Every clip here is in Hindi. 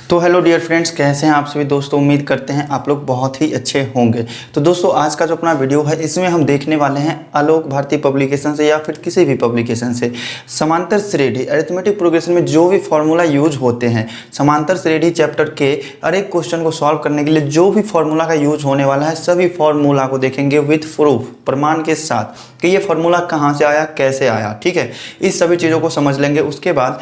तो हेलो डियर फ्रेंड्स, कैसे हैं आप सभी दोस्तों। उम्मीद करते हैं आप लोग बहुत ही अच्छे होंगे। तो दोस्तों आज का जो अपना वीडियो है इसमें हम देखने वाले हैं आलोक भारती पब्लिकेशन से या फिर किसी भी पब्लिकेशन से समांतर श्रेणी अरिथमेटिक प्रोग्रेशन में जो भी फॉर्मूला यूज होते हैं, समांतर श्रेणी चैप्टर के हर एक क्वेश्चन को सॉल्व करने के लिए जो भी फॉर्मूला का यूज होने वाला है सभी फॉर्मूला को देखेंगे विथ प्रूफ, प्रमाण के साथ कि ये फॉर्मूला कहाँ से आया, कैसे आया। ठीक है, इस सभी चीज़ों को समझ लेंगे। उसके बाद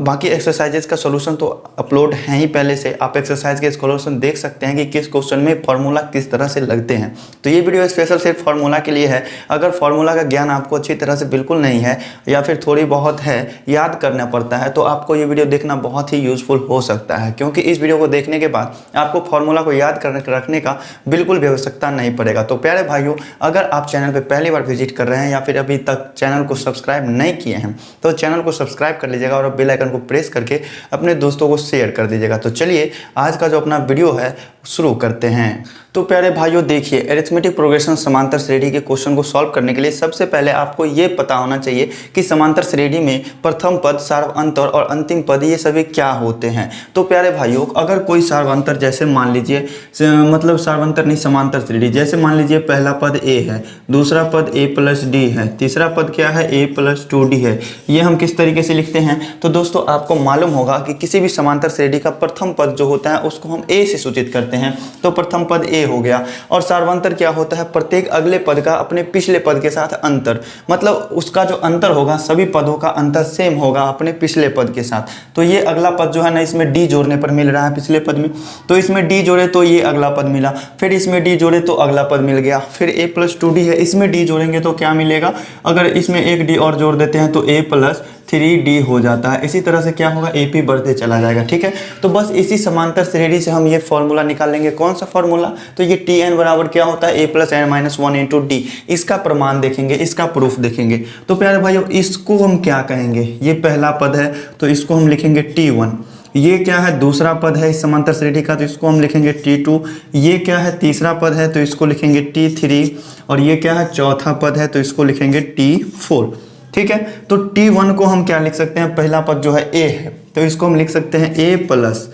बाकी एक्सरसाइजेस का सोल्यूशन तो अपलोड है ही पहले से, आप एक्सरसाइज के सोल्यूशन देख सकते हैं कि किस क्वेश्चन में फॉर्मूला किस तरह से लगते हैं। तो ये वीडियो स्पेशल सिर्फ फॉर्मूला के लिए है। अगर फॉर्मूला का ज्ञान आपको अच्छी तरह से बिल्कुल नहीं है या फिर थोड़ी बहुत है, याद करना पड़ता है, तो आपको ये वीडियो देखना बहुत ही यूजफुल हो सकता है, क्योंकि इस वीडियो को देखने के बाद आपको फॉर्मूला को याद रखने का बिल्कुल भी आवश्यकता नहीं पड़ेगा। तो प्यारे भाइयों, अगर आप चैनल पर पहली बार विजिट कर रहे हैं या फिर अभी तक चैनल को सब्सक्राइब नहीं किए हैं तो चैनल को सब्सक्राइब कर लीजिएगा और बेल आइकन को प्रेस करके अपने दोस्तों को शेयर कर दीजिएगा। तो चलिए आज का जो अपना वीडियो है शुरू करते हैं। तो प्यारे भाइयों देखिए, अरिथमेटिक प्रोग्रेशन समांतर श्रेणी के क्वेश्चन को सॉल्व करने के लिए सबसे पहले आपको ये पता होना चाहिए कि समांतर श्रेणी में प्रथम पद, सार्वअंतर और अंतिम पद ये सभी क्या होते हैं। तो प्यारे भाइयों, अगर कोई सार्वअंतर, जैसे मान लीजिए मतलब सार्वअंतर नहीं, समांतर श्रेणी, जैसे मान लीजिए पहला पद a है, दूसरा पद a प्लस डी है, तीसरा पद क्या है a प्लस 2d है। ये हम किस तरीके से लिखते हैं? तो दोस्तों आपको मालूम होगा कि किसी भी समांतर श्रेणी का प्रथम पद जो होता है उसको हम a से सूचित करते हैं, तो प्रथम पद a हो गया। और सार्वअंतर क्या होता है? प्रत्येक अगले पद का अपने पिछले पद के साथ अंतर, मतलब उसका जो अंतर होगा, सभी पदों का अंतर सेम होगा अपने पिछले पद के साथ। तो ये अगला पद जो है ना, इसमें d जोड़ने पर मिल रहा है पिछले पद में, तो इसमें d जोड़े तो ये अगला पद मिला, फिर इसमें d जोड़े तो अगला पद मिल गया, फिर a प्लस 2d है, इसमें d जोड़ेंगे तो क्या मिलेगा? अगर इसमें एक d और जोड़ देते हैं तो a प्लस 3d हो जाता है। इसी तरह से क्या होगा? AP बढ़ते चला जाएगा। ठीक है, तो बस इसी समांतर श्रेणी से हम ये फॉर्मूला निकाल लेंगे। कौन सा फॉर्मूला? तो ये Tn बराबर क्या होता है? a plus n minus 1 into D. इसका प्रमाण देखेंगे, इसका प्रूफ देखेंगे। तो प्यारे भाइयों, इसको हम क्या कहेंगे? ये पहला पद है तो इसको हम लिखेंगे T1। ये क्या है? दूसरा पद है इस समांतर श्रेणी का, तो इसको हम लिखेंगे T2। ये क्या है? तीसरा पद है तो इसको लिखेंगे T3। और ये क्या है? चौथा पद है तो इसको लिखेंगे T4। ठीक है, तो T1 को हम क्या लिख सकते हैं? पहला पद जो है A है तो इसको हम लिख सकते हैं A प्लस।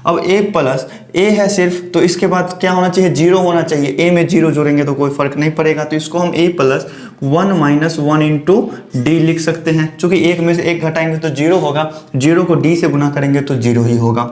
अब A प्लस A है सिर्फ, तो इसके बाद क्या होना चाहिए? 0 होना चाहिए। A में 0 जोड़ेंगे तो कोई फर्क नहीं पड़ेगा, तो इसको हम A plus 1 minus 1 into D लिख सकते हैं। चूंकि एक में से एक घटाएंगे तो 0 होगा, 0 को D से गुना करेंगे तो 0 ही होगा,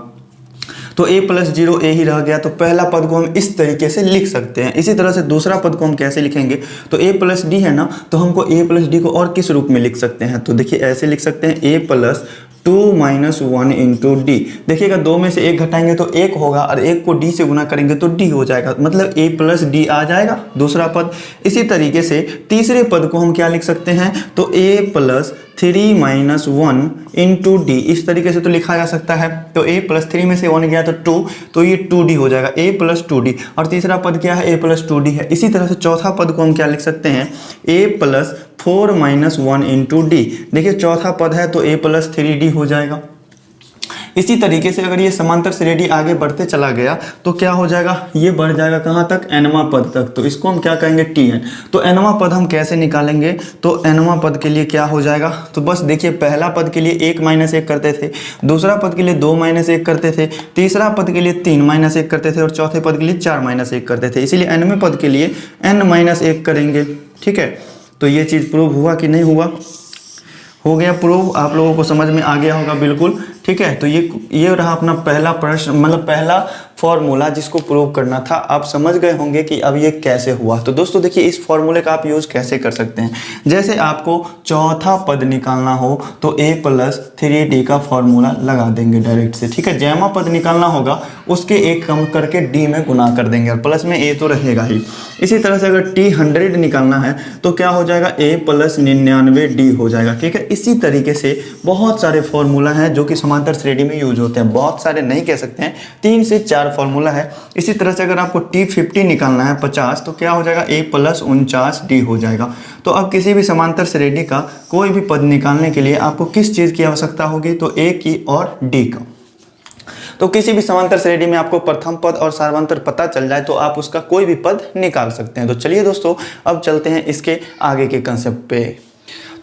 तो a प्लस 0 a ही रह गया। तो पहला पद को हम इस तरीके से लिख सकते हैं। इसी तरह से दूसरा पद को हम कैसे लिखेंगे? तो a प्लस डी है ना, तो हमको a प्लस डी को और किस रूप में लिख सकते हैं? तो देखिए ऐसे लिख सकते हैं a plus 2 minus 1 into D. देखिएगा, 2 में से 1 घटाएंगे तो 1 होगा और 1 को d से गुना करेंगे तो d हो जाएगा, मतलब a प्लस डी आ जाएगा दूसरा पद। इसी तरीके से तीसरे पद को हम क्या लिख सकते हैं? तो a plus 3 minus 1 into D. इस तरीके से तो लिखा जा सकता है। तो a प्लस 3 में से 1 गया तो 2, तो ये 2d हो जाएगा, a प्लस 2d। और तीसरा पद क्या है? a प्लस 2d है। इसी तरह से चौथा पद को हम क्या लिख सकते हैं? a plus 4 minus 1 into D. देखिए चौथा पद है तो a प्लस 3d हो जाएगा। इसी तरीके से अगर ये समांतर श्रेणी आगे बढ़ते चला गया तो क्या हो जाएगा? ये बढ़ जाएगा कहाँ तक? nवां पद तक। तो इसको हम क्या कहेंगे? Tn। तो nवां पद हम कैसे निकालेंगे? तो nवां पद के लिए क्या हो जाएगा? तो बस देखिए, पहला पद के लिए 1 माइनस 1 करते थे, दूसरा पद के लिए 2 माइनस 1 करते थे, तीसरा पद के लिए 3 माइनस 1 करते थे और चौथे पद के लिए 4 माइनस 1 करते थे। इसीलिए nवें पद के लिए n माइनस 1 करेंगे। ठीक है, तो ये चीज़ प्रूव हुआ कि नहीं हुआ? हो गया प्रूव, आप लोगों को समझ में आ गया होगा बिल्कुल। ठीक है, तो ये रहा अपना पहला प्रश्न, मतलब पहला फॉर्मूला जिसको प्रूव करना था। आप समझ गए होंगे कि अब ये कैसे हुआ। तो दोस्तों देखिए, इस फॉर्मूले का आप यूज़ कैसे कर सकते हैं? जैसे आपको चौथा पद निकालना हो तो a प्लस 3d का फॉर्मूला लगा देंगे डायरेक्ट से। ठीक है, जैमा पद निकालना होगा उसके एक कम करके d में गुना कर देंगे और प्लस में a तो रहेगा ही। इसी तरह से अगर t100 निकालना है तो क्या हो जाएगा? a प्लस 99d हो जाएगा। ठीक है, इसी तरीके से बहुत सारे फॉर्मूला हैं जो कि समांतर श्रेणी में यूज होते हैं। बहुत सारे नहीं कह सकते हैं, 3 से 4 फॉर्मूला है। इसी तरह से अगर आपको T50 निकालना है 50, तो क्या हो जाएगा? a प्लस 49d हो जाएगा। तो अब किसी भी समांतर श्रेणी का कोई भी पद निकालने के लिए आपको किस चीज़ की आवश्यकता होगी? तो a की और d का। तो किसी भी समांतर श्रेणी में आपको प्रथम पद और सार्वअंतर पता चल जाए तो आप उसका कोई भी पद निकाल सकते हैं। तो चलिए दोस्तों, अब चलते हैं इसके आगे के कंसेप्ट पे।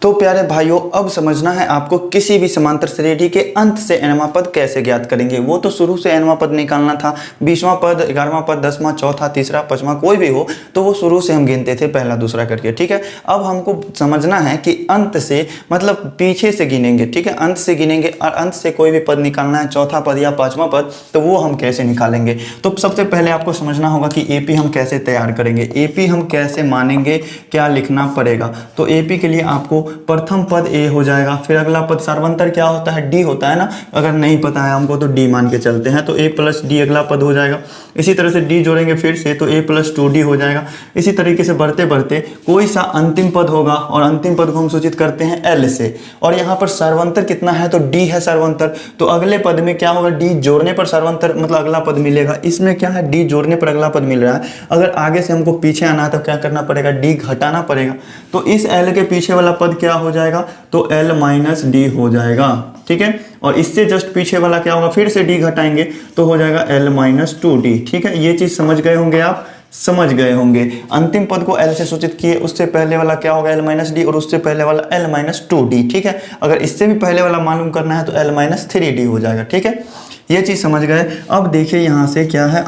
तो प्यारे भाइयों, अब समझना है आपको किसी भी समांतर श्रेणी के अंत से nवां पद कैसे ज्ञात करेंगे। वो तो शुरू से nवां पद निकालना था, 20वां पद, 11वां पद, 10वां, चौथा, तीसरा, 5वां कोई भी हो तो वो शुरू से हम गिनते थे पहला दूसरा करके। ठीक है, अब हमको समझना है कि अंत से मतलब पीछे से गिनेंगे। ठीक है, अंत से गिनेंगे और अंत से कोई भी पद निकालना है, चौथा पद या 5वां पद, तो वो हम कैसे निकालेंगे। तो सबसे पहले आपको समझना होगा कि एपी हम कैसे तैयार करेंगे, एपी हम कैसे मानेंगे, क्या लिखना पड़ेगा। तो एपी के लिए आपको प्रथम पद ए हो जाएगा, फिर अगला पद सार्वंतर क्या होता है, डी होता है ना। अगर नहीं पता है हमको तो डी मान के चलते हैं, तो ए प्लस डी अगला पद हो जाएगा। इसी तरह से डी जोड़ेंगे फिर से तो ए प्लस 2d हो जाएगा। इसी तरीके से बढ़ते बढ़ते कोई सा अंतिम पद होगा और अंतिम पद को हम सूचित करते हैं एल से। और यहाँ पर सार्वंतर कितना है तो डी है सार्वंतर, तो अगले पद में क्या होगा, डी जोड़ने पर सार्वंतर मतलब अगला पद मिलेगा। इसमें क्या है, डी जोड़ने पर अगला पद मिल रहा है। अगर आगे से हमको पीछे आना है तो क्या करना पड़ेगा, डी घटाना पड़ेगा। तो इस एल के पीछे वाला पद क्या हो जाएगा, तो एल माइनस डी हो जाएगा। ठीक है, और इससे जस्ट पीछे वाला क्या होगा, फिर से डी घटाएंगे तो हो जाएगा एल माइनस 2d। ठीक है, ये चीज समझ गए होंगे, आप समझ गए होंगे। अंतिम पद को एल से सूचित किए, उससे पहले वाला क्या होगा एल माइनस डी और उससे पहले वाला एल माइनस 2d। ठीक है, अगर इससे भी पहले वाला मालूम करना है तो एल माइनस 3d हो जाएगा। ठीक है, ये चीज समझ गए। अब देखिए यहाँ से क्या है,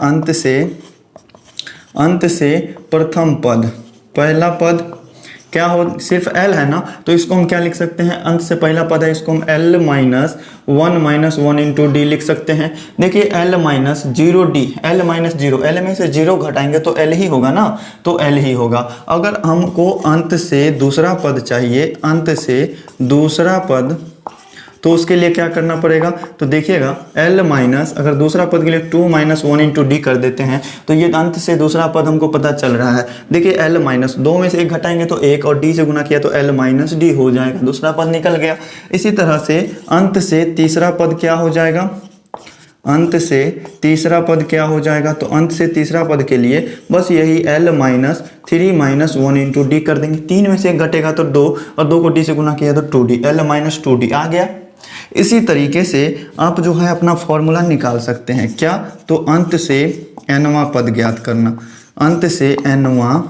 अंत से प्रथम पद, पहला पद क्या हो, सिर्फ l है ना, तो इसको हम क्या लिख सकते हैं, अंत से पहला पद है, इसको हम l माइनस 1 इंटू डी लिख सकते हैं। देखिए l minus 0d, l minus 0, l में से 0 घटाएंगे तो l ही होगा ना, तो l ही होगा। अगर हमको अंत से दूसरा पद चाहिए, अंत से दूसरा पद, तो उसके लिए क्या करना पड़ेगा, तो देखिएगा l माइनस, अगर दूसरा पद के लिए 2 माइनस 1 इंटू डी कर देते हैं तो ये अंत से दूसरा पद हमको पता चल रहा है। देखिए l माइनस 2 में से 1 घटाएंगे तो 1 और d से गुना किया तो l माइनस डी हो जाएगा, दूसरा पद निकल गया। इसी तरह से अंत से तीसरा पद क्या हो जाएगा, अंत से तीसरा पद क्या हो जाएगा, तो अंत से तीसरा पद के लिए बस यही l minus 3 minus 1 into D कर देंगे। 3 में से 1 घटेगा तो 2 और 2 को d से गुना किया तो 2d, l माइनस 2d आ गया। इसी तरीके से आप जो है अपना फॉर्मूला निकाल सकते हैं, क्या, तो अंत से nवां पद ज्ञात करना, अंत से nवां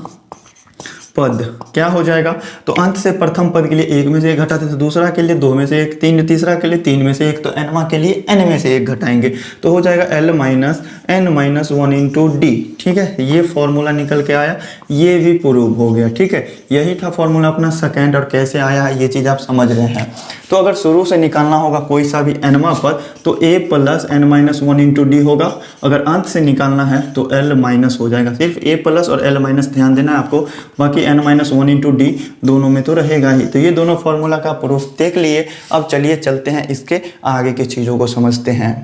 पद क्या हो जाएगा, तो अंत से प्रथम पद के लिए 1 में से 1 घटाते तो दूसरा के लिए 2 में से 1, तीसरा के लिए 3 में से 1, तो nवां के लिए n में से 1 घटाएंगे तो हो जाएगा l minus n minus 1 into D. ठीक है, ये फॉर्मूला निकल के आया, ये भी प्रूव हो गया। ठीक है, यही था फॉर्मूला अपना सेकेंड, और कैसे आया ये चीज़ आप समझ रहे हैं। तो अगर शुरू से निकालना होगा कोई सा भी nवां पद तो a plus n minus 1 into D होगा। अगर अंत से निकालना है तो l माइनस हो जाएगा, सिर्फ a प्लस और l माइनस ध्यान देना है आपको, बाकी n माइनस 1 इंटू डी दोनों में तो रहेगा ही। तो ये दोनों फॉर्मूला का प्रूफ देख लिए। अब चलिए चलते हैं इसके आगे की चीज़ों को समझते हैं।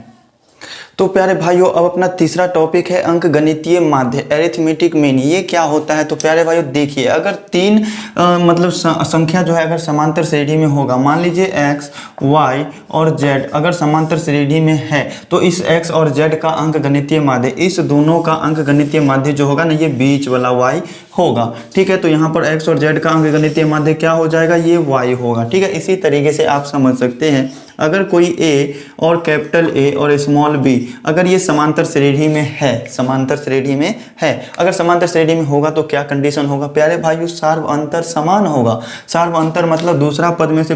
तो प्यारे भाइयों, अब अपना तीसरा टॉपिक है अंक गणितीय माध्य, एरिथमेटिक मीन। ये क्या होता है, तो प्यारे भाइयों देखिए, अगर तीन मतलब संख्या जो है अगर समांतर श्रेणी में होगा, मान लीजिए x, y और z अगर समांतर श्रेणी में है तो इस x और z का अंक गणितीय माध्य, इस दोनों का अंक गणितीय माध्य जो होगा ना, ये बीच वाला y होगा। ठीक है, तो यहाँ पर x और z का अंक गणितीय माध्य क्या हो जाएगा, ये y होगा। ठीक है, इसी तरीके से आप समझ सकते हैं, अगर कोई a और कैपिटल A और स्मॉल b अगर ये समांतर श्रेणी में है, समांतर श्रेणी में है, अगर समांतर श्रेणी में होगा तो क्या कंडीशन होगा प्यारे भाइयों, सार्व अंतर समान होगा। सार्व अंतर मतलब दूसरा पद में से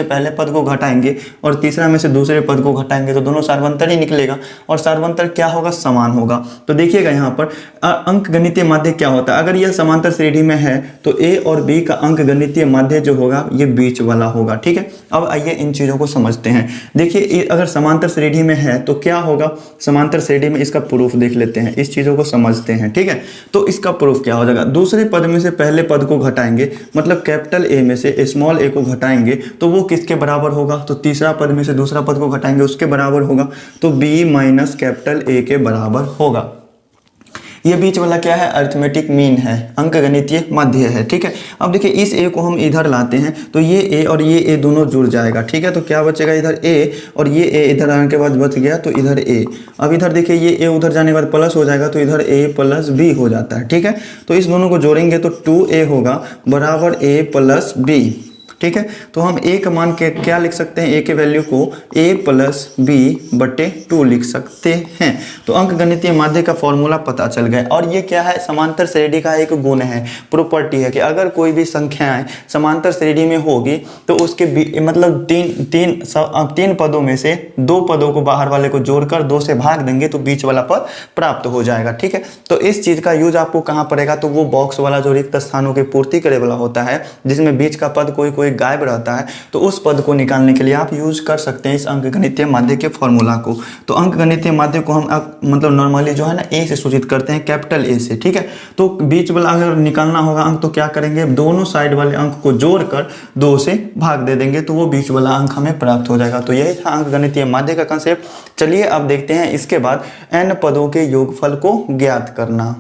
पहले पद को घटाएंगे और तीसरा में से दूसरे पद को घटाएंगे तो दोनों सार्वंतर ही निकलेगा, और सार्वंतर क्या होगा, समान होगा। तो देखिएगा यहाँ पर अंक गणितीय माध्य क्या होता है, अगर यह समांतर श्रेणी में है तो a और b का अंक गणितीय माध्य जो होगा ये बीच वाला होगा। ठीक है, अब आइए इन चीज़ों को समझते हैं। देखिए, अगर समांतर श्रेणी में है तो क्या होगा, समांतर श्रेणी में इसका प्रूफ देख लेते हैं, इस चीज़ों को समझते हैं। ठीक है, तो इसका प्रूफ क्या हो जाएगा, दूसरे पद में से पहले पद को घटाएंगे, मतलब कैपिटल A में से स्मॉल a को घटाएंगे तो वो किसके बराबर होगा, तो तीसरा पद में से दूसरा पद को घटाएंगे उसके बराबर होगा, तो b माइनस कैपिटल A के बराबर होगा। ये बीच वाला क्या है, अरिथमेटिक मीन है, अंक गणितीय माध्य है। ठीक है, अब देखिए इस a को हम इधर लाते हैं तो ये a और ये a दोनों जुड़ जाएगा। ठीक है, तो क्या बचेगा, इधर a और ये a इधर आने के बाद बच गया तो इधर a। अब इधर देखिए ये a उधर जाने के बाद प्लस हो जाएगा तो इधर a प्लस b हो जाता है। ठीक है, तो इस दोनों को जोड़ेंगे तो 2a होगा बराबर a प्लस b। ठीक है। तो हम a का मान के क्या लिख सकते हैं, a के वैल्यू को a प्लस बी बटे 2 लिख सकते हैं। तो अंक गणितीय माध्य का फॉर्मूला पता चल गया। और ये क्या है, समांतर श्रेणी का एक गुण है, प्रॉपर्टी है कि अगर कोई भी संख्याएं समांतर श्रेणी में होगी तो उसके मतलब तीन पदों में से 2 पदों को बाहर वाले को जोड़कर 2 से भाग देंगे तो बीच वाला पद प्राप्त हो जाएगा। ठीक है। तो इस चीज का यूज आपको कहाँ पड़ेगा, तो वो बॉक्स वाला जो रिक्त स्थानों की पूर्ति करे वाला होता है जिसमें बीच का पद कोई गायब रहता है, तो उस पद को निकालने के लिए आप यूज कर सकते हैं इस अंकगणितीय माध्य के फॉर्मूला को। तो अंकगणितीय माध्य को हम मतलब नॉर्मली जो है ना ए से सूचित करते हैं, कैपिटल ए से। ठीक है। तो बीच वाला अगर निकालना होगा अंक तो क्या करेंगे, दोनों साइड वाले अंक को जोड़कर 2 से भाग दे देंगे तो वो बीच वाला अंक हमें प्राप्त हो जाएगा। तो यही था अंकगणितीय माध्य का कंसेप्ट। चलिए अब देखते हैं इसके बाद n पदों के योगफल को ज्ञात करना।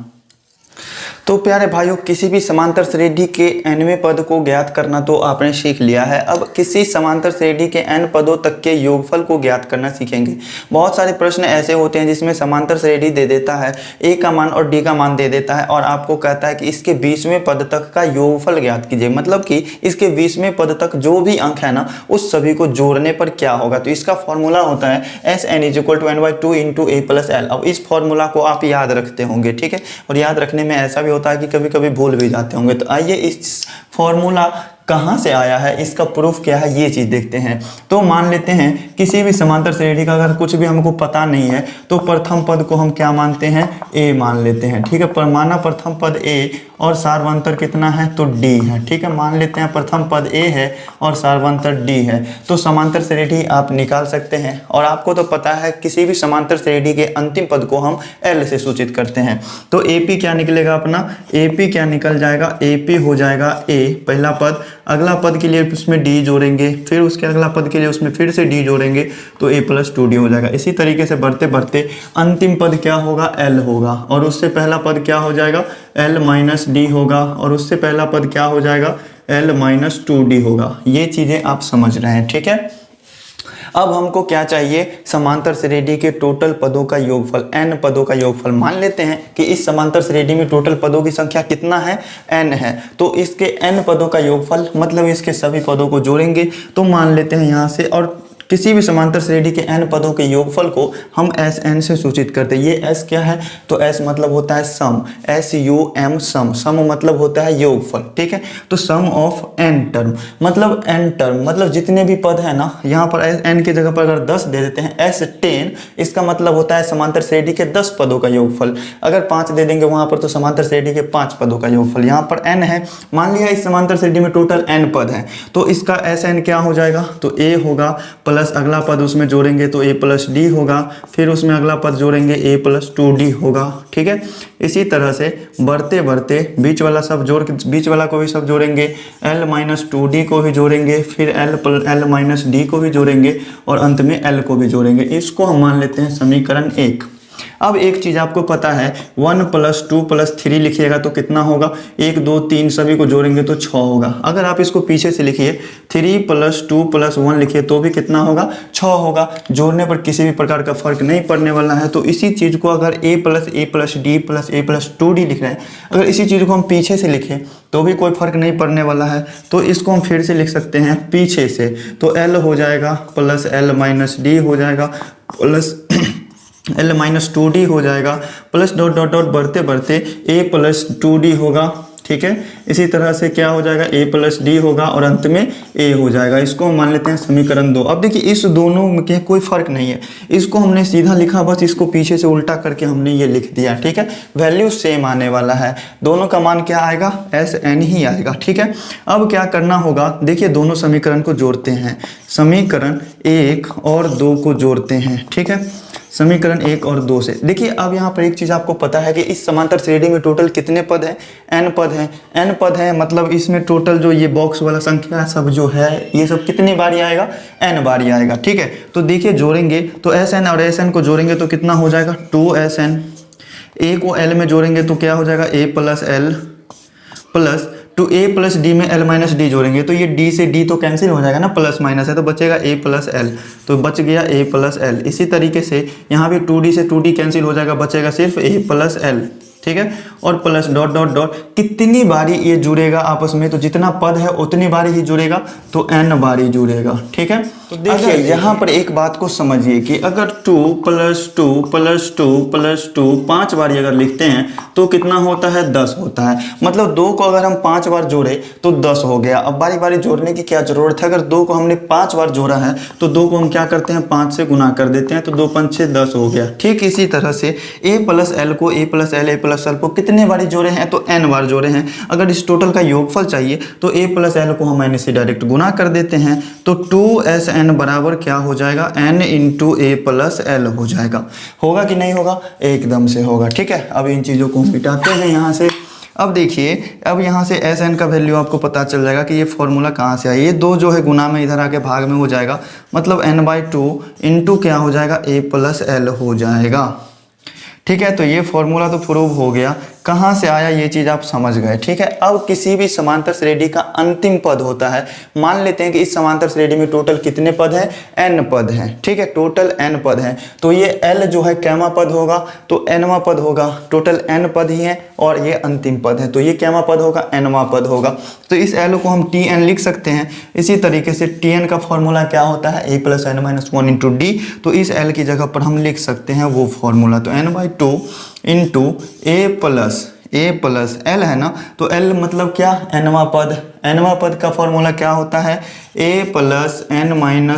तो प्यारे भाइयों, किसी भी समांतर श्रेणी के nवें पद को ज्ञात करना तो आपने सीख लिया है। अब किसी समांतर श्रेणी के n पदों तक के योगफल को ज्ञात करना सीखेंगे। बहुत सारे प्रश्न ऐसे होते हैं जिसमें समांतर श्रेणी दे देता है, a का मान और d का मान दे देता है और आपको कहता है कि इसके 20वें पद तक का योगफल ज्ञात कीजिए, मतलब कि इसके 20वें पद तक जो भी अंक है ना उस सभी को जोड़ने पर क्या होगा। तो इसका फॉर्मूला होता है Sn = n/2 × a + l। अब इस फॉर्मूला को आप याद रखते होंगे। ठीक है। और याद रखने में ऐसा भी होता है कि कभी कभी भूल भी जाते होंगे। तो आइए इस फॉर्मूला कहाँ से आया है, इसका प्रूफ क्या है, ये चीज देखते हैं। तो मान लेते हैं किसी भी समांतर श्रेणी का अगर कुछ भी हमको पता नहीं है तो प्रथम पद को हम क्या मानते हैं, a मान लेते हैं। ठीक है। पर माना प्रथम पद a और सार्वंतर कितना है, तो d है। ठीक है। मान लेते हैं प्रथम पद a है और सार्वंतर d है, तो समांतर श्रेणी आप निकाल सकते हैं। और आपको तो पता है किसी भी समांतर श्रेणी के अंतिम पद को हम l से सूचित करते हैं। तो AP क्या निकलेगा अपना, AP क्या निकल जाएगा, AP हो जाएगा a पहला पद, अगला पद के लिए उसमें d जोड़ेंगे, फिर उसके अगला पद के लिए उसमें फिर से d जोड़ेंगे तो a + 2d हो जाएगा। इसी तरीके से बढ़ते बढ़ते अंतिम पद क्या होगा, l होगा, और उससे पहला पद क्या हो जाएगा, l - d होगा, और उससे पहला पद क्या हो जाएगा, l - 2d होगा। ये चीजें आप समझ रहे हैं। ठीक है। अब हमको क्या चाहिए, समांतर श्रेणी के टोटल पदों का योगफल, n पदों का योगफल। मान लेते हैं कि इस समांतर श्रेणी में टोटल पदों की संख्या कितना है, n है। तो इसके n पदों का योगफल मतलब इसके सभी पदों को जोड़ेंगे। तो मान लेते हैं यहाँ से, और किसी भी समांतर श्रेणी के n पदों के योगफल को हम Sn से सूचित करते हैं। ये S क्या है, तो S मतलब होता है सम, SUM सम, सम मतलब होता है योगफल। ठीक है। तो सम ऑफ n टर्म मतलब n टर्म मतलब जितने भी पद है ना, यहाँ पर n की जगह पर अगर 10 दे देते हैं, S10, इसका मतलब होता है समांतर श्रेणी के 10 पदों का योगफल। अगर 5 दे देंगे वहाँ पर तो समांतर श्रेणी के 5 पदों का योगफल। यहाँ पर n है, मान लिया इस समांतर श्रेणी में टोटल n पद है, तो इसका Sn क्या हो जाएगा, तो a होगा प्लस अगला पद उसमें जोड़ेंगे तो a + d होगा, फिर उसमें अगला पद जोड़ेंगे a + 2d होगा। ठीक है। इसी तरह से बढ़ते बढ़ते बीच वाला सब जोड़ के, बीच वाला को भी सब जोड़ेंगे, l - 2d को भी जोड़ेंगे, फिर l - d को भी जोड़ेंगे और अंत में l को भी जोड़ेंगे। इसको हम मान लेते हैं समीकरण 1। अब एक चीज आपको पता है, 1 + 2 + 3 लिखिएगा तो कितना होगा, 1 2 3 सभी को जोड़ेंगे तो 6 होगा। अगर आप इसको पीछे से लिखिए 3 + 2 + 1 लिखिए तो भी कितना होगा, 6 होगा। जोड़ने पर किसी भी प्रकार का फर्क नहीं पड़ने वाला है। तो इसी चीज को अगर a + d + a + 2d लिख रहे हैं, अगर इसी चीज को हम पीछे से लिखें तो भी कोई फर्क नहीं पड़ने वाला है। तो इसको हम फिर से लिख सकते हैं पीछे से, तो l हो जाएगा प्लस l - d हो जाएगा प्लस l - 2d हो जाएगा, प्लस डॉट डॉट डॉट बढ़ते बढ़ते a + 2d होगा। ठीक है। इसी तरह से क्या हो जाएगा, a + d होगा और अंत में a हो जाएगा। इसको हम मान लेते हैं समीकरण 2। अब देखिए इस दोनों में कोई फर्क नहीं है, इसको हमने सीधा लिखा, बस इसको पीछे से उल्टा करके हमने ये लिख दिया। ठीक है। वैल्यू सेम आने वाला है, दोनों का मान क्या आएगा, Sn ही आएगा। ठीक है। अब क्या करना होगा, देखिए दोनों समीकरण को जोड़ते हैं, समीकरण 1 और 2 को जोड़ते हैं। ठीक है। समीकरण 1 और 2 से देखिए, अब यहाँ पर एक चीज़ आपको पता है कि इस समांतर श्रेणी में टोटल कितने पद हैं, n पद हैं। n पद है मतलब इसमें टोटल जो ये बॉक्स वाला संख्या सब जो है ये सब कितनी बारी आएगा, n बारी आएगा। ठीक है। तो देखिए जोड़ेंगे तो Sn और Sn को जोड़ेंगे तो कितना हो जाएगा, 2Sn। a को l में जोड़ेंगे तो क्या हो जाएगा, a + l plus two a + d में l - d जोड़ेंगे तो ये d से d तो कैंसिल हो जाएगा ना, प्लस माइनस है तो बचेगा a + l, तो बच गया a + l। इसी तरीके से यहाँ भी 2d से 2d कैंसिल हो जाएगा, बचेगा सिर्फ a + l। ठीक है, और प्लस डॉट डॉट डॉट, कितनी बारी ये जुड़ेगा आपस में, तो जितना पद है उतनी बारी ही जुड़ेगा, तो n बारी जुड़ेगा। ठीक है, तो देखिए यहाँ पर एक बात को समझिए कि अगर 2 + 2 + 2 + 2 5 बारी अगर लिखते हैं तो कितना होता है, 10 होता है। मतलब 2 को अगर हम 5 बार जोड़े तो 10 हो गया। अब बारी बारी जोड़ने की क्या जरूरत है, अगर 2 को हमने 5 बार जोड़ा है तो 2 को हम क्या करते हैं, 5 से गुना कर देते हैं, तो 2 × 5 = 10 हो गया। ठीक इसी तरह से a + l को a + l को कितने बारी जोड़े हैं, तो n बार जोड़े हैं। अगर इस टोटल का योगफल चाहिए तो a + l को हम n से डायरेक्ट गुना कर देते हैं, तो 2sn बराबर क्या हो जाएगा, n × a + l हो जाएगा। होगा कि नहीं होगा, एकदम से होगा। ठीक है, अब इन चीज़ों को मिटाते हैं यहाँ से। अब देखिए, अब यहाँ से Sn का वैल्यू आपको पता चल जाएगा कि ये फॉर्मूला कहाँ से आया। ये 2 जो है गुना में इधर आके भाग में हो जाएगा, मतलब n/2 × क्या हो जाएगा, a + l हो जाएगा। ठीक है, तो ये फॉर्मूला तो प्रूव हो गया। कहाँ से आया ये चीज़ आप समझ गए। ठीक है, अब किसी भी समांतर श्रेणी का अंतिम पद होता है। मान लेते हैं कि इस समांतर श्रेणी में टोटल कितने पद हैं, n पद हैं। ठीक है, टोटल n पद हैं, तो ये l जो है कैमा पद होगा, तो nवां पद होगा। टोटल n पद ही हैं और ये अंतिम पद है, तो ये कैमा पद होगा, nवां पद होगा। तो इस l को हम tn लिख सकते हैं। इसी तरीके से tn का फॉर्मूला क्या होता है, a + n - 1 × d। तो इस l की जगह पर हम लिख सकते हैं वो फॉर्मूला, तो n/2 × a + l है ना, तो l मतलब क्या, nवां पद। nवां पद का फॉर्मूला क्या होता है, a + n - 1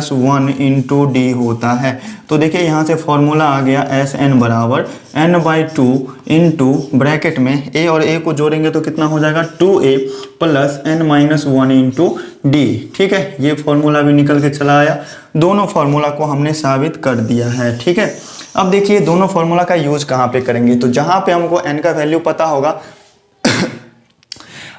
× d होता है। तो देखिए यहाँ से फॉर्मूला आ गया Sn बराबर n/2 × ब्रैकेट में a और a को जोड़ेंगे तो कितना हो जाएगा, 2a + n - 1 × d। ठीक है, ये फॉर्मूला भी निकल के चला आया। दोनों फॉर्मूला को हमने साबित कर दिया है। ठीक है, अब देखिए दोनों फॉर्मूला का यूज कहाँ पे करेंगे, तो जहाँ पे हमको n का वैल्यू पता होगा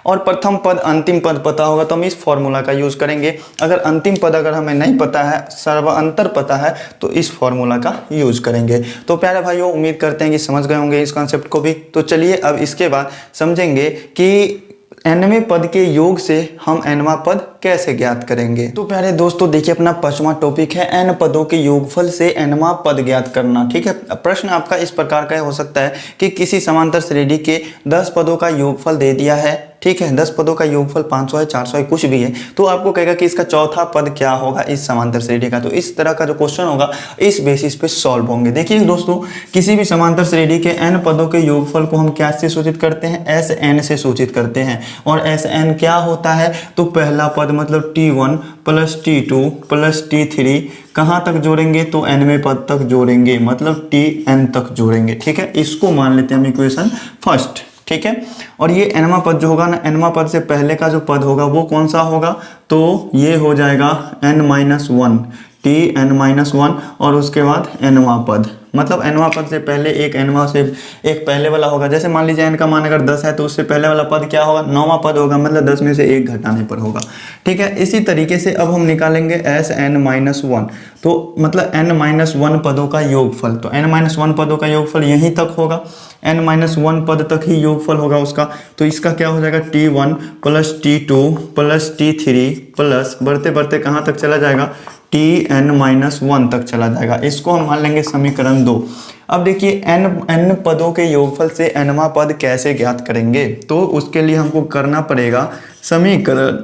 और प्रथम पद अंतिम पद पता होगा तो हम इस फॉर्मूला का यूज़ करेंगे। अगर अंतिम पद अगर हमें नहीं पता है, सर्वांतर पता है, तो इस फॉर्मूला का यूज़ करेंगे। तो प्यारे भाइयों, उम्मीद करते हैं कि समझ गए होंगे इस कॉन्सेप्ट को भी। तो चलिए अब इसके बाद समझेंगे कि nवें पद के योग से हम nवां पद कैसे ज्ञात करेंगे। तो प्यारे दोस्तों, देखिए अपना 5वां टॉपिक है n पदों के योगफल से nवां पद ज्ञात करना। ठीक है, प्रश्न आपका इस प्रकार का हो सकता है कि किसी समांतर श्रेणी के 10 पदों का योगफल दे दिया है। ठीक है, 10 पदों का योगफल 500 है, 400 है, कुछ भी है, तो आपको कहेगा कि इसका चौथा पद क्या होगा इस समांतर श्रेणी का। तो इस तरह का जो क्वेश्चन होगा इस बेसिस पे सॉल्व होंगे। देखिए दोस्तों, किसी भी समांतर श्रेणी के n पदों के योगफल को हम क्या से सूचित करते हैं, Sn से सूचित करते हैं। और Sn क्या होता है, तो पहला पद मतलब t1 + t2 + t3 कहाँ तक जोड़ेंगे, तो nवें पद तक जोड़ेंगे, मतलब tn तक जोड़ेंगे। ठीक है, इसको मान लेते हैं हम इक्वेशन फर्स्ट। ठीक है, और ये nवां पद जो होगा ना, nवां पद से पहले का जो पद होगा वो कौन सा होगा, तो ये हो जाएगा n-1, tn-1, और उसके बाद nवां पद, मतलब nवां पद से पहले एक nवां से एक पहले वाला होगा। जैसे मान लीजिए n का मान अगर 10 है तो उससे पहले वाला पद क्या होगा, 9वां पद होगा, मतलब 10 में से 1 घटाने पर होगा। ठीक है, इसी तरीके से अब हम निकालेंगे Sn-1, तो मतलब n-1 पदों का योगफल। तो n-1 पदों का योगफल यहीं तक होगा, n-1 पद तक ही योगफल होगा उसका। तो इसका क्या हो जाएगा, t1 + t2 + t3 प्लस बढ़ते बढ़ते कहाँ तक चला जाएगा, tn-1 तक चला जाएगा। इसको हम मान लेंगे समीकरण 2। अब देखिए n पदों के योगफल से nवां पद कैसे ज्ञात करेंगे, तो उसके लिए हमको करना पड़ेगा समीकरण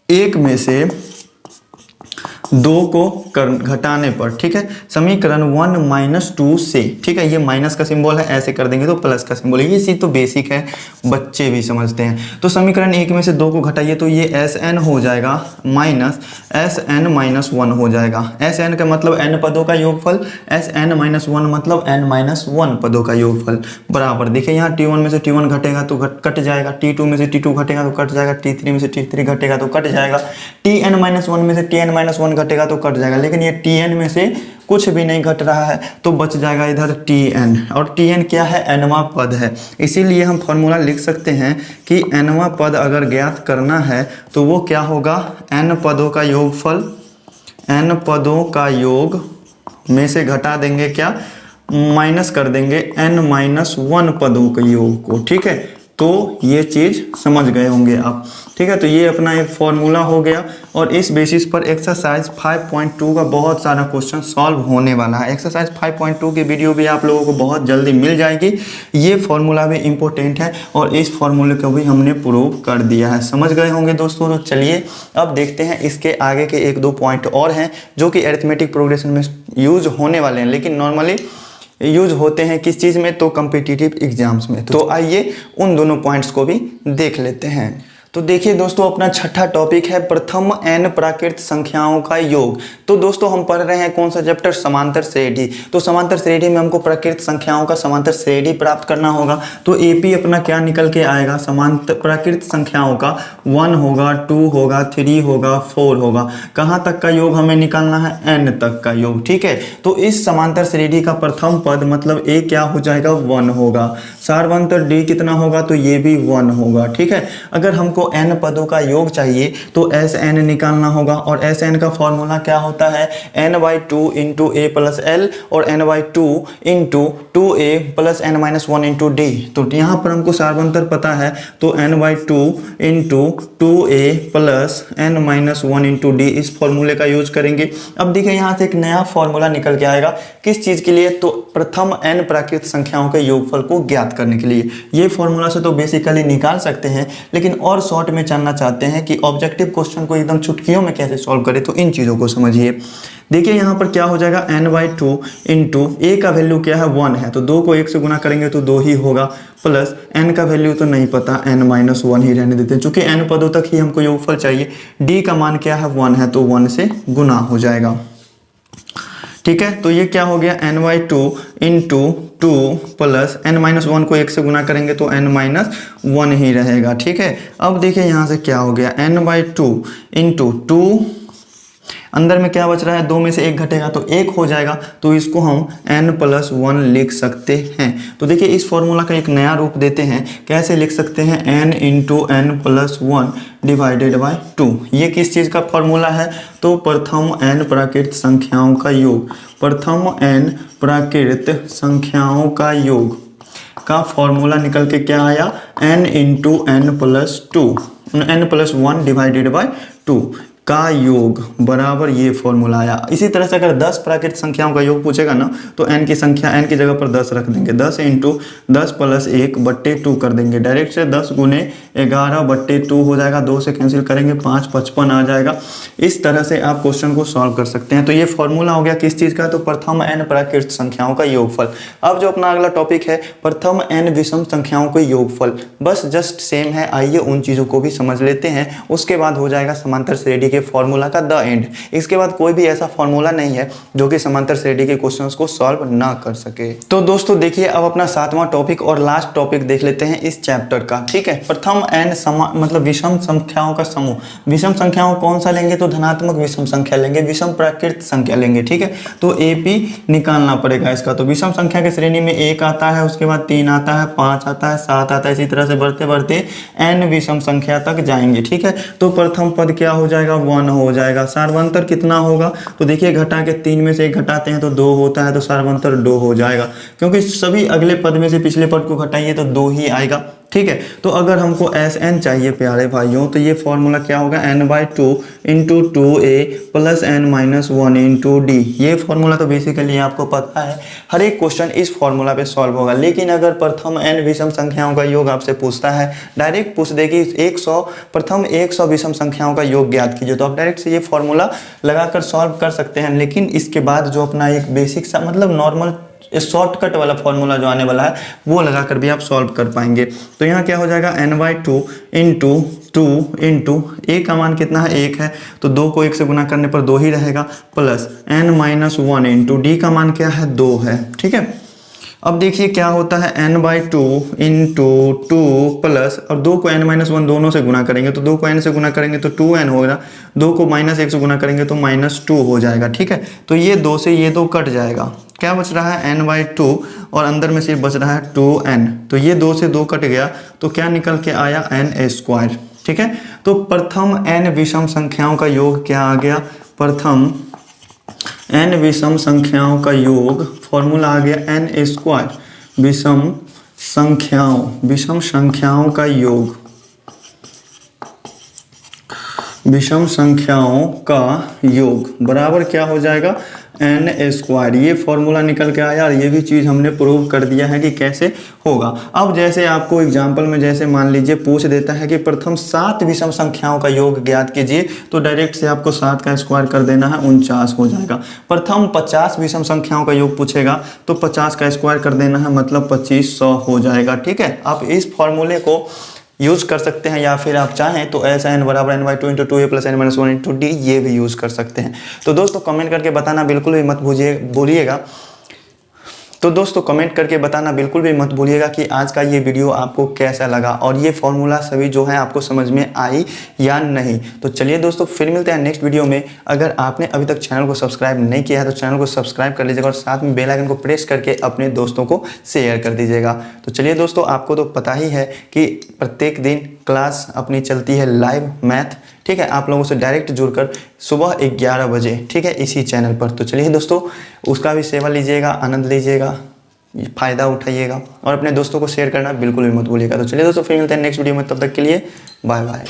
1 में से 2 को घटाने पर। ठीक है, समीकरण 1 - 2 से, ठीक है, ये माइनस का सिंबल है, ऐसे कर देंगे तो प्लस का सिंबल है। ये चीज़ तो बेसिक है, बच्चे भी समझते हैं। तो समीकरण 1 में से 2 को घटाइए तो ये Sn हो जाएगा माइनस Sn-1 हो जाएगा। Sn का मतलब n पदों का योगफल, Sn-1 मतलब n-1 पदों का योगफल बराबर। देखिए यहाँ t1 में से t1 घटेगा तो कट जाएगा, t2 में से t2 घटेगा तो कट जाएगा, t3 में से t3 घटेगा तो कट जाएगा, tn-1 में से tn-1 घटेगा तो कट जाएगा। लेकिन ये tn में से कुछ भी नहीं घट रहा है तो बच जाएगा इधर tn, और tn क्या है, nवां पद है। इसीलिए हम फॉर्मूला लिख सकते हैं कि nवां पद अगर ज्ञात करना है तो वो क्या होगा, n पदों का योगफल, n पदों का योग में से घटा देंगे क्या, माइनस कर देंगे n-1 पदों के योग को। ठीक है, तो ये चीज़ समझ गए होंगे आप। ठीक है। तो ये अपना एक फॉर्मूला हो गया और इस बेसिस पर एक्सरसाइज 5.2 का बहुत सारा क्वेश्चन सॉल्व होने वाला है। एक्सरसाइज 5.2 की वीडियो भी आप लोगों को बहुत जल्दी मिल जाएगी। ये फॉर्मूला भी इम्पोर्टेंट है और इस फॉर्मूले को भी हमने प्रूव कर दिया है। समझ गए होंगे दोस्तों। तो चलिए अब देखते हैं इसके आगे के 1-2 पॉइंट और हैं जो कि अरिथमेटिक प्रोग्रेशन में यूज होने वाले हैं, लेकिन नॉर्मली यूज होते हैं किस चीज़ में, तो कॉम्पिटिटिव एग्जाम्स में। तो आइए उन दोनों पॉइंट्स को भी देख लेते हैं। तो देखिए दोस्तों, अपना छठा टॉपिक है प्रथम n प्राकृत संख्याओं का योग। तो दोस्तों हम पढ़ रहे हैं कौन सा चैप्टर, समांतर श्रेणी। तो समांतर श्रेणी में हमको प्राकृत संख्याओं का समांतर श्रेणी प्राप्त करना होगा। तो एपी अपना क्या निकल के आएगा, समांतर प्राकृत संख्याओं का 1 होगा, 2 होगा, 3 होगा, 4 होगा। कहाँ तक का योग हमें निकालना है, n तक का योग। ठीक है। तो इस समांतर श्रेणी का प्रथम पद मतलब a क्या हो जाएगा, 1 होगा। सार्वंतर d कितना होगा, तो ये भी 1 होगा। ठीक है। अगर हमको n पदों का योग चाहिए तो Sn निकालना होगा और Sn का फॉर्मूला क्या होता है, n/2 into a plus l और n/2 into 2a plus n-1 into d। तो यहाँ पर हमको सार्वंतर पता है तो n/2 into 2a plus n-1 into d, इस फॉर्मूले का यूज करेंगे। अब देखिए यहाँ से एक नया फॉर्मूला निकल के आएगा, किस चीज़ के लिए, तो प्रथम n प्राकृत संख्याओं के योगफल को ज्ञात करने के लिए। ये फॉर्मूला से तो बेसिकली निकाल सकते हैं, लेकिन और शॉर्ट में जानना चाहते हैं कि ऑब्जेक्टिव क्वेश्चन को एकदम चुटकियों में कैसे सॉल्व करें, तो इन चीज़ों को समझिए। देखिए यहाँ पर क्या हो जाएगा, n/2 इंटू a का वैल्यू क्या है, 1 है, तो 2 को 1 से गुना करेंगे तो 2 ही होगा, प्लस n का वैल्यू तो नहीं पता, n-1 ही रहने देते हैं, चूंकि n पदों तक ही हमको योगफल चाहिए। d का मान क्या है, 1 है, तो 1 से गुना हो जाएगा। ठीक है। तो ये क्या हो गया, n/2 इंटू 2 प्लस n-1 को 1 से गुना करेंगे तो n-1 ही रहेगा। ठीक है। अब देखिए यहाँ से क्या हो गया, n/2 इंटू 2, अंदर में क्या बच रहा है, 2 में से 1 घटेगा तो 1 हो जाएगा, तो इसको हम n+1 लिख सकते हैं। तो देखिए इस फॉर्मूला का एक नया रूप देते हैं, कैसे लिख सकते हैं, n into n+1 divided by 2। ये किस चीज़ का फॉर्मूला है, तो प्रथम n प्राकृत संख्याओं का योग। प्रथम n प्राकृत संख्याओं का योग का फॉर्मूला निकल के क्या आया, n into n+1 divided by 2 का योग बराबर ये फॉर्मूला आया। इसी तरह से अगर 10 प्राकृत संख्याओं का योग पूछेगा ना, तो n की संख्या, n की जगह पर 10 रख देंगे, 10 इंटू 10 प्लस 1 बट्टे 2 कर देंगे। डायरेक्ट से 10 गुने 11 बट्टे 2 हो जाएगा, 2 से कैंसिल करेंगे 5, 55 आ जाएगा। इस तरह से आप क्वेश्चन को सॉल्व कर सकते हैं। तो ये फॉर्मूला हो गया किस चीज़ का, तो प्रथम n प्राकृत संख्याओं का योगफल। अब जो अपना अगला टॉपिक है, प्रथम n विषम संख्याओं के योगफल, बस जस्ट सेम है। आइए उन चीज़ों को भी समझ लेते हैं, उसके बाद हो जाएगा समांतर श्रेणी के फॉर्मूला का द एंड। इसके बाद कोई भी ऐसा फॉर्मूला नहीं है जो कि समांतर श्रेणी के क्वेश्चंस को सॉल्व ना कर सके। तो दोस्तों देखिए अब अपना 7वां टॉपिक और लास्ट टॉपिक देख लेते हैं इस चैप्टर का। ठीक है। प्रथम n मतलब विषम संख्याओं का समूह। विषम संख्याओं कौन सा लेंगे, तो धनात्मक विषम संख्या लेंगे, विषम प्राकृत संख्या लेंगे। ठीक है। तो AP निकालना पड़ेगा इसका। तो विषम संख्या की श्रेणी में 1 आता है, उसके बाद 3 आता है, 5 आता है, 7 आता है, इसी तरह से बढ़ते बढ़ते n विषम संख्या तक जाएंगे। ठीक है। तो प्रथम पद क्या हो जाएगा, 1 हो जाएगा। सार्वंतर कितना होगा, तो देखिए घटा के 3 में से 1 घटाते हैं तो 2 होता है, तो सार्वंतर 2 हो जाएगा, क्योंकि सभी अगले पद में से पिछले पद को घटाइए तो 2 ही आएगा। ठीक है। तो अगर हमको Sn चाहिए प्यारे भाइयों, तो ये फॉर्मूला क्या होगा, n/2 into 2a plus n-1 into d। ये फॉर्मूला तो बेसिकली आपको पता है, हर एक क्वेश्चन इस फॉर्मूला पे सॉल्व होगा। लेकिन अगर प्रथम n विषम संख्याओं का योग आपसे पूछता है, डायरेक्ट पूछ देगी 100 प्रथम 100 विषम संख्याओं का योग ज्ञात कीजिए, तो आप डायरेक्ट से ये फॉर्मूला लगाकर सॉल्व कर सकते हैं। लेकिन इसके बाद जो अपना एक बेसिक सा मतलब नॉर्मल शॉर्टकट वाला फॉर्मूला जो आने वाला है, वो लगाकर भी आप सॉल्व कर पाएंगे। तो यहाँ क्या हो जाएगा, n/2 इंटू 2 इंटू a का मान कितना है, 1 है, तो 2 को 1 से गुना करने पर 2 ही रहेगा, प्लस n-1 इंटू d का मान क्या है, 2 है। ठीक है। अब देखिए क्या होता है, n/2 इंटू 2 प्लस, और 2 को n-1 दोनों से गुना करेंगे, तो 2 को n से गुना करेंगे तो 2n होगा, 2 को -1 से गुना करेंगे तो -2 हो जाएगा। ठीक है। तो ये 2 से ये 2 कट जाएगा, क्या बच रहा है, n/2 और अंदर में सिर्फ बच रहा है 2n। तो ये 2 से 2 कट गया, तो क्या निकल के आया, n²। ठीक है। तो प्रथम n विषम संख्याओं का योग क्या आ गया, प्रथम n विषम संख्याओं का योग, फॉर्मूला आ गया n²। विषम संख्याओं का योग, विषम संख्याओं का योग बराबर क्या हो जाएगा, n²। ये फॉर्मूला निकल के आया और ये भी चीज़ हमने प्रूव कर दिया है कि कैसे होगा। अब जैसे आपको एग्जाम्पल में जैसे मान लीजिए पूछ देता है कि प्रथम 7 विषम संख्याओं का योग ज्ञात कीजिए, तो डायरेक्ट से आपको 7 का स्क्वायर कर देना है, 49 हो जाएगा। प्रथम 50 विषम संख्याओं का योग पूछेगा तो 50 का स्क्वायर कर देना है, मतलब 2500 हो जाएगा। ठीक है, आप इस फॉर्मूले को यूज़ कर सकते हैं, या फिर आप चाहें तो ऐसा n बराबर n/2 × 2a + n - 1 × d ये भी यूज़ कर सकते हैं। तो दोस्तों कमेंट करके बताना बिल्कुल भी मत भूलिएगा। तो दोस्तों कमेंट करके बताना बिल्कुल भी मत भूलिएगा कि आज का ये वीडियो आपको कैसा लगा और ये फॉर्मूला सभी जो है आपको समझ में आई या नहीं। तो चलिए दोस्तों फिर मिलते हैं नेक्स्ट वीडियो में। अगर आपने अभी तक चैनल को सब्सक्राइब नहीं किया है तो चैनल को सब्सक्राइब कर लीजिएगा और साथ में बेल आइकन को प्रेस करके अपने दोस्तों को शेयर कर दीजिएगा। तो चलिए दोस्तों, आपको तो पता ही है कि प्रत्येक दिन क्लास अपनी चलती है लाइव मैथ, ठीक है, आप लोगों से डायरेक्ट जुड़कर सुबह 11 बजे, ठीक है, इसी चैनल पर। तो चलिए दोस्तों, उसका भी सेवा लीजिएगा, आनंद लीजिएगा, फ़ायदा उठाइएगा और अपने दोस्तों को शेयर करना बिल्कुल भी मत भूलिएगा। तो चलिए दोस्तों फिर मिलते हैं नेक्स्ट वीडियो में, तब तक के लिए बाय बाय।